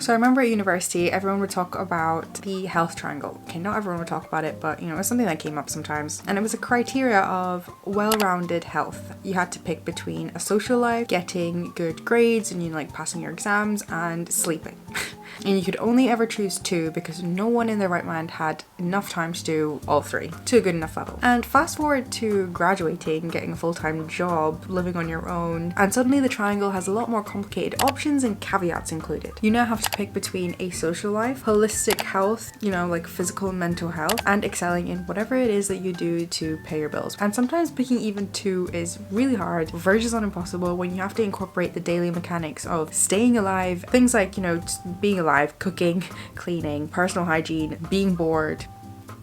So I remember at university, everyone would talk about the health triangle. Okay, not everyone would talk about it, but you know, it's something that came up sometimes. And it was a criteria of well-rounded health. You had to pick between a social life, getting good grades, and you know, like passing your exams, and sleeping. And you could only ever choose two because no one in their right mind had enough time to do all three to a good enough level. And fast forward to graduating, getting a full-time job, living on your own, and suddenly the triangle has a lot more complicated options and caveats included. You now have to pick between a social life, holistic health, you know, like physical and mental health, and excelling in whatever it is that you do to pay your bills. And sometimes picking even two is really hard, verges on impossible, when you have to incorporate the daily mechanics of staying alive, things like, you know, just being alive, cooking, cleaning, personal hygiene, being bored.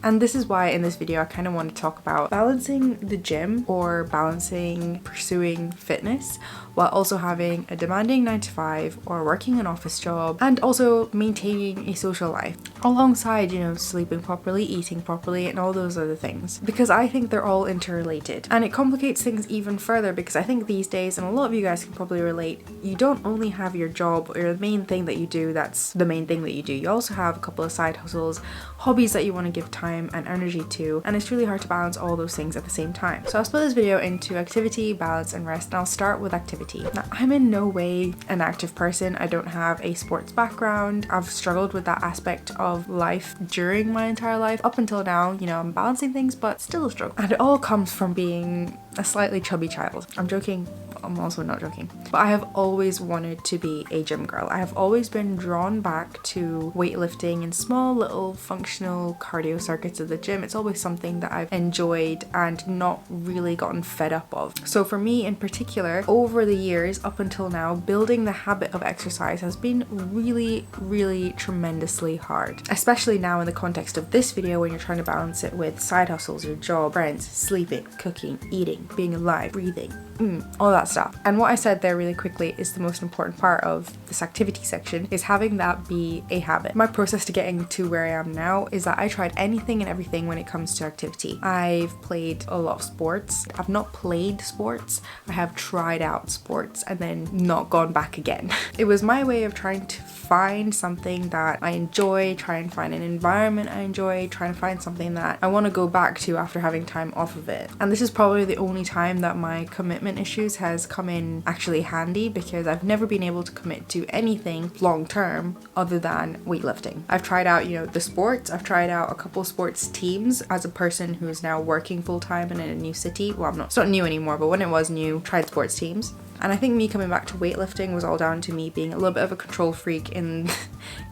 And this is why in this video I kind of want to talk about balancing the gym or balancing pursuing fitness while also having a demanding 9 to 5 or working an office job, and also maintaining a social life alongside, you know, sleeping properly, eating properly, and all those other things, because I think they're all interrelated. And it complicates things even further because I think these days, and a lot of you guys can probably relate, you don't only have your job or the main thing that you do, that's the main thing that you do. You also have a couple of side hustles, hobbies that you want to give time and energy to, and it's really hard to balance all those things at the same time. So I'll split this video into activity, balance, and rest, and I'll start with activity. Now, I'm in no way an active person. I don't have a sports background. I've struggled with that aspect of life during my entire life. Up until now, you know, I'm balancing things, but still a struggle. And it all comes from being a slightly chubby child. I'm joking. I'm also not joking. But I have always wanted to be a gym girl. I have always been drawn back to weightlifting and small little functional cardio circuits at the gym. It's always something that I've enjoyed and not really gotten fed up of. So for me in particular, over the years up until now, building the habit of exercise has been really, really tremendously hard. Especially now in the context of this video when you're trying to balance it with side hustles, your job, friends, sleeping, cooking, eating, being alive, breathing, all that stuff. And what I said there really quickly is the most important part of this activity section, is having that be a habit. My process to getting to where I am now is that I tried anything and everything when it comes to activity. I've played a lot of sports. I've not played sports. I have tried out sports and then not gone back again. It was my way of trying to find something that I enjoy, try and find an environment I enjoy, try and find something that I want to go back to after having time off of it. And this is probably the only time that my commitment issues has come in actually handy, because I've never been able to commit to anything long term other than weightlifting. I've tried out, you know, the sports. I've tried out a couple sports teams as a person who is now working full time and in a new city. Well, it's not new anymore, but when it was new, tried sports teams. And I think me coming back to weightlifting was all down to me being a little bit of a control freak in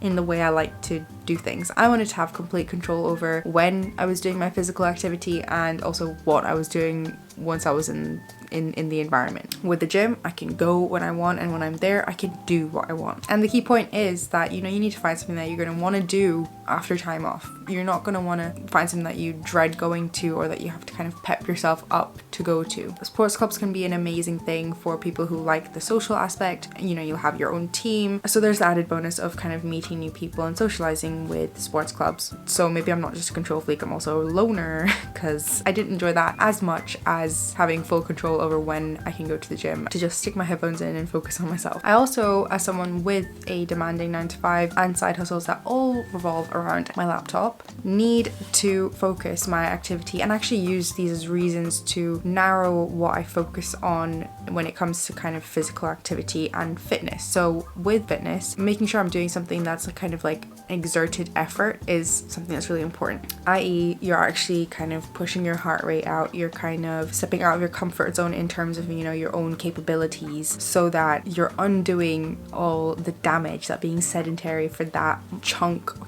the way I like to do things. I wanted to have complete control over when I was doing my physical activity and also what I was doing once I was in the environment. With the gym, I can go when I want, and when I'm there, I can do what I want. And the key point is that, you know, you need to find something that you're going to want to do after time off. You're not going to want to find something that you dread going to or that you have to kind of pep yourself up to go to. Sports clubs can be an amazing thing for people who like the social aspect. You know, you'll have your own team. So there's the added bonus of kind of meeting new people and socializing with sports clubs. So maybe I'm not just a control freak, I'm also a loner, because I didn't enjoy that as much as having full control over when I can go to the gym to just stick my headphones in and focus on myself. I also, as someone with a demanding 9 to 5 and side hustles that all revolve around my laptop, need to focus my activity and actually use these as reasons to narrow what I focus on when it comes to kind of physical activity and fitness. So with fitness, making sure I'm doing something that's a kind of like exerted effort is something that's really important, i.e. you're actually kind of pushing your heart rate out, you're kind of stepping out of your comfort zone in terms of, you know, your own capabilities, so that you're undoing all the damage that being sedentary for that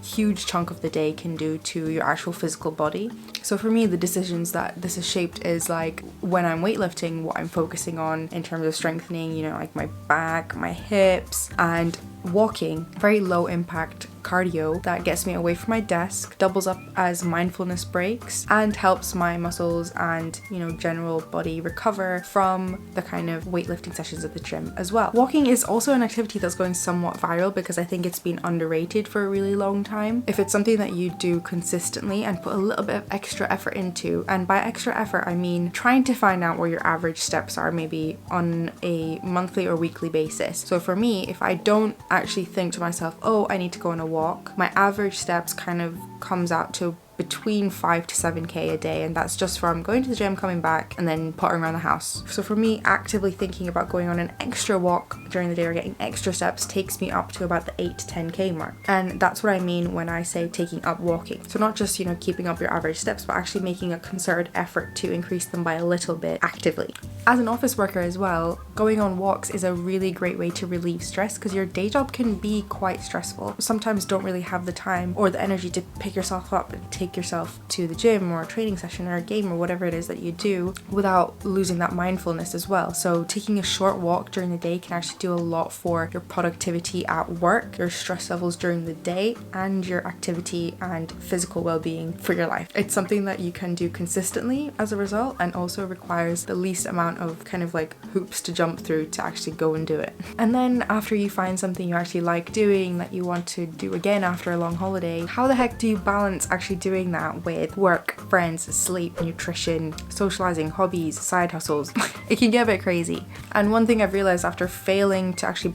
huge chunk of the day can do to your actual physical body. So for me, the decisions that this has shaped is like when I'm weightlifting, what I'm focusing on in terms of strengthening, you know, like my back, my hips, and walking, very low impact cardio that gets me away from my desk, doubles up as mindfulness breaks, and helps my muscles and, general body recover from the kind of weightlifting sessions at the gym as well. Walking is also an activity that's going somewhat viral because I think it's been underrated for a really long time. If it's something that you do consistently and put a little bit of extra effort into, and by extra effort I mean trying to find out where your average steps are maybe on a monthly or weekly basis. So for me, if I don't actually think to myself, oh, I need to go on a walk, my average steps kind of comes out to between 5 to 7k a day, and that's just from going to the gym, coming back, and then pottering around the house. So for me, actively thinking about going on an extra walk during the day or getting extra steps takes me up to about the 8 to 10k mark. And that's what I mean when I say taking up walking. So not just, keeping up your average steps, but actually making a concerted effort to increase them by a little bit actively. As an office worker as well, going on walks is a really great way to relieve stress because your day job can be quite stressful. Sometimes don't really have the time or the energy to pick yourself up and take yourself to the gym or a training session or a game or whatever it is that you do without losing that mindfulness as well. So taking a short walk during the day can actually do a lot for your productivity at work, your stress levels during the day, and your activity and physical well-being for your life. It's something that you can do consistently as a result, and also requires the least amount of kind of like hoops to jump through to actually go and do it. And then after you find something you actually like doing that you want to do again after a long holiday, how the heck do you balance actually doing that with work, friends, sleep, nutrition, socializing, hobbies, side hustles? It can get a bit crazy. And one thing I've realized after failing to actually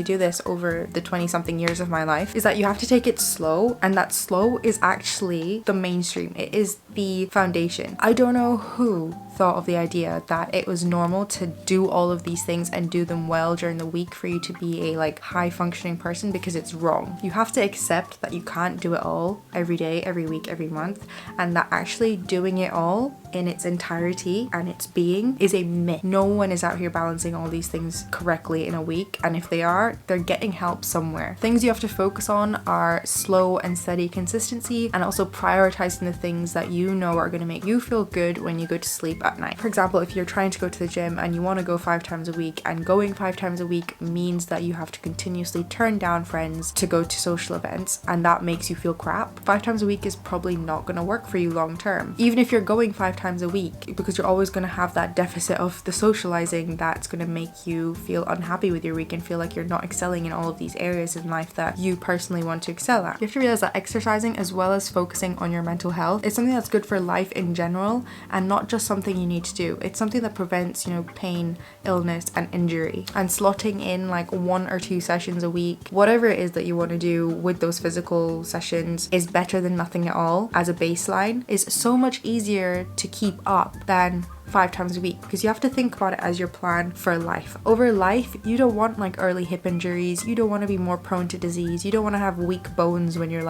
do this over the 20 something years of my life is that you have to take it slow, and that slow is actually the mainstream. It is the foundation. I don't know who thought of the idea that it was normal to do all of these things and do them well during the week for you to be a high functioning person, because it's wrong. You have to accept that you can't do it all every day, every week, every month, and that actually doing it all in its entirety and its being is a myth. No one is out here balancing all these things correctly in a week, and if they are, they're getting help somewhere. Things you have to focus on are slow and steady consistency, and also prioritizing the things that you know are going to make you feel good when you go to sleep at night. For example, if you're trying to go to the gym and you want to go 5 times a week, and going 5 times a week means that you have to continuously turn down friends to go to social events, and that makes you feel crap, 5 times a week is probably not going to work for you long term. Even if you're going 5 times a week, because you're always going to have that deficit of the socializing that's going to make you feel unhappy with your week and feel like you're not excelling in all of these areas in life that you personally want to excel at. You have to realize that exercising as well as focusing on your mental health is something that's good for life in general, and not just something you need to do. It's something that prevents, pain, illness, and injury. And slotting in 1 or 2 sessions a week, whatever it is that you want to do with those physical sessions, is better than nothing at all as a baseline. Is so much easier to keep up than 5 times a week, because you have to think about it as your plan for life. Over life, you don't want early hip injuries, you don't want to be more prone to disease, you don't want to have weak bones when you're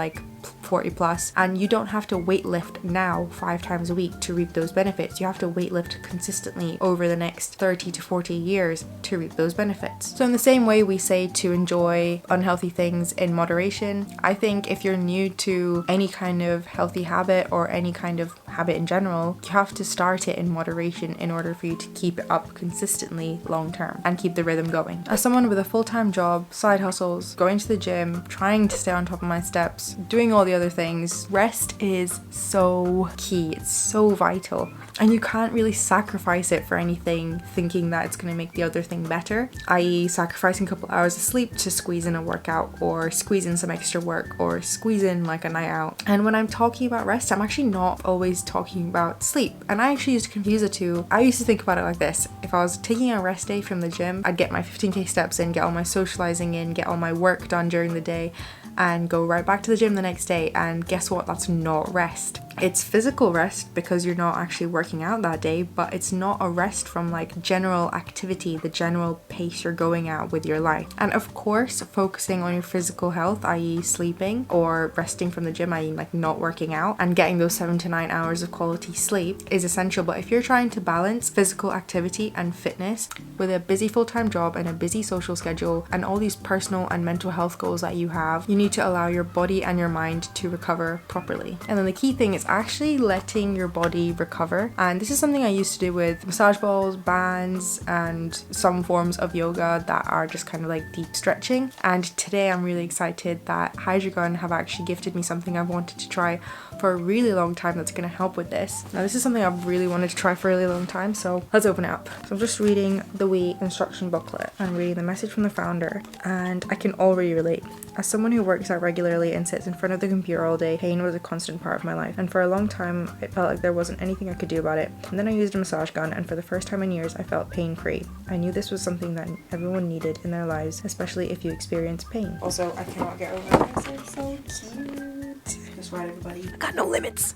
40 plus, and you don't have to weightlift now 5 times a week to reap those benefits. You have to weightlift consistently over the next 30 to 40 years to reap those benefits. So in the same way we say to enjoy unhealthy things in moderation, I think if you're new to any kind of healthy habit or any kind of habit in general, you have to start it in moderation in order for you to keep it up consistently long term and keep the rhythm going. As someone with a full-time job, side hustles, going to the gym, trying to stay on top of my steps, doing all the other things, rest is so key. It's so vital, and you can't really sacrifice it for anything thinking that it's going to make the other thing better, i.e. sacrificing a couple hours of sleep to squeeze in a workout, or squeeze in some extra work, or squeeze in a night out. And when I'm talking about rest, I'm actually not always talking about sleep, and I actually used to confuse the two. I used to think about it like this: if I was taking a rest day from the gym, I'd get my 15k steps in, get all my socializing in, get all my work done during the day, and go right back to the gym the next day. And guess what? That's not rest. It's physical rest because you're not actually working out that day, but it's not a rest from general activity, the general pace you're going at with your life. And of course, focusing on your physical health, i.e. sleeping, or resting from the gym, i.e. not working out, and getting those 7 to 9 hours of quality sleep is essential. But if you're trying to balance physical activity and fitness with a busy full-time job and a busy social schedule and all these personal and mental health goals that you have, you need to allow your body and your mind to recover properly. And then the key thing is actually letting your body recover. And this is something I used to do with massage balls, bands, and some forms of yoga that are just kind of like deep stretching. And today I'm really excited that Hydragun have actually gifted me something I've wanted to try for a really long time that's going to help with this. Now this is something I've really wanted to try for a really long time, so let's open it up. So I'm just reading the wee instruction booklet and reading the message from the founder, and I can already relate. As someone who works out regularly and sits in front of the computer all day, pain was a constant part of my life, and for a long time it felt like there wasn't anything I could do about it. And then I used a massage gun, and for the first time in years I felt pain-free. I knew this was something that everyone needed in their lives, especially if you experience pain. Also, I cannot get over this, they're so cute. That's right, everybody. I got no limits.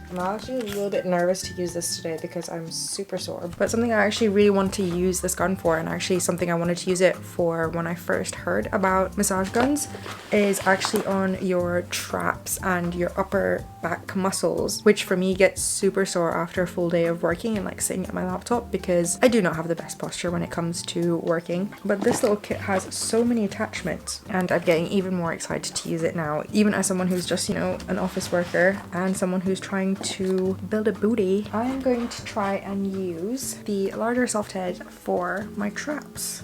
I'm actually a little bit nervous to use this today because I'm super sore, but something I actually really want to use this gun for, and actually something I wanted to use it for when I first heard about massage guns, is actually on your traps and your upper back muscles, which for me gets super sore after a full day of working and like sitting at my laptop, because I do not have the best posture when it comes to working. But this little kit has so many attachments, and I'm getting even more excited to use it now, even as someone who's just, you know, an office worker and someone who's trying to build a booty. I'm going to try and use the larger soft head for my traps.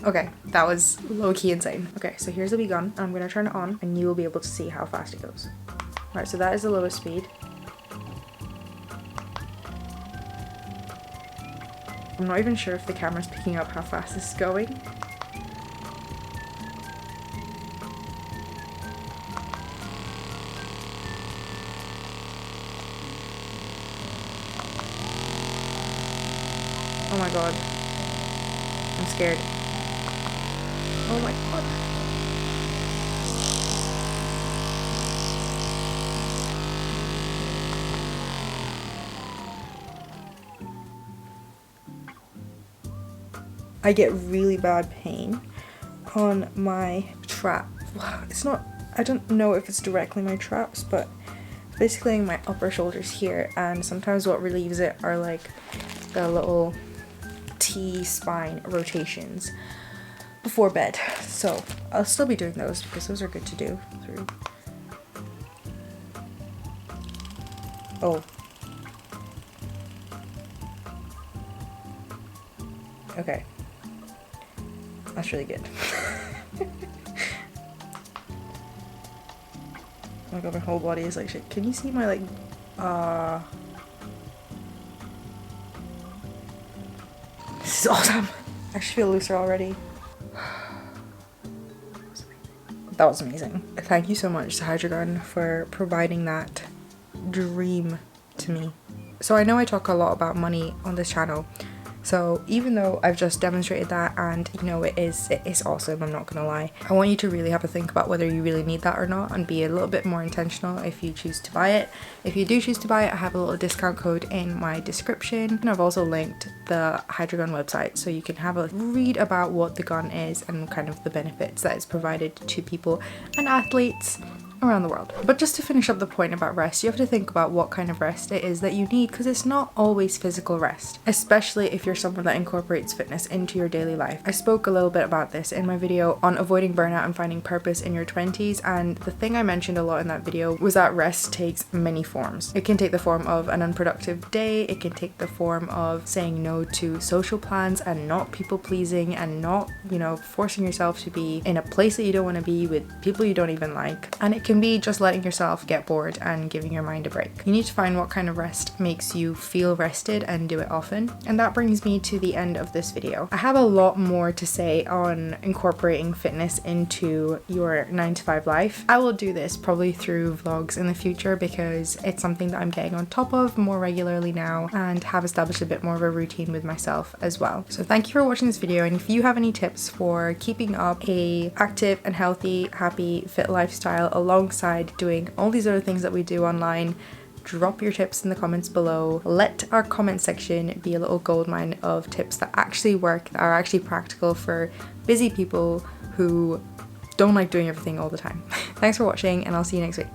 Okay, that was low-key insane. Okay, so here's the wee gun. I'm gonna turn it on and you will be able to see how fast it goes. Alright, so that is the lowest speed. I'm not even sure if the camera's picking up how fast this is going. Oh my god. I'm scared. Oh my god. I get really bad pain on my trap. It's not, I don't know if it's directly my traps, but basically my upper shoulders here, and sometimes what relieves it are like the little T-spine rotations before bed. So I'll still be doing those because those are good to do through. Oh. Okay. That's really good. Oh my god, my whole body is like shit. Can you see my like this is awesome. I actually feel looser already. That was amazing. Thank you so much to Hydragun for providing that dream to me. So I know I talk a lot about money on this channel, so even though I've just demonstrated that, and you know it is awesome, I'm not gonna lie, I want you to really have a think about whether you really need that or not, and be a little bit more intentional if you choose to buy it. If you do choose to buy it, I have a little discount code in my description, and I've also linked the Hydragun website so you can have a read about what the gun is and kind of the benefits that it's provided to people and athletes around the world. But just to finish up the point about rest, you have to think about what kind of rest it is that you need, because it's not always physical rest, especially if you're someone that incorporates fitness into your daily life. I spoke a little bit about this in my video on avoiding burnout and finding purpose in your 20s, and the thing I mentioned a lot in that video was that rest takes many forms. It can take the form of an unproductive day, it can take the form of saying no to social plans and not people pleasing, and not, you know, forcing yourself to be in a place that you don't want to be with people you don't even like, and it can be just letting yourself get bored and giving your mind a break. You need to find what kind of rest makes you feel rested and do it often. And that brings me to the end of this video. I have a lot more to say on incorporating fitness into your 9-to-5 life. I will do this probably through vlogs in the future because it's something that I'm getting on top of more regularly now, and have established a bit more of a routine with myself as well. So thank you for watching this video, and if you have any tips for keeping up a active and healthy, happy, fit lifestyle alongside doing all these other things that we do online, drop your tips in the comments below. Let our comment section be a little goldmine of tips that actually work, that are actually practical for busy people who don't like doing everything all the time. Thanks for watching, and I'll see you next week.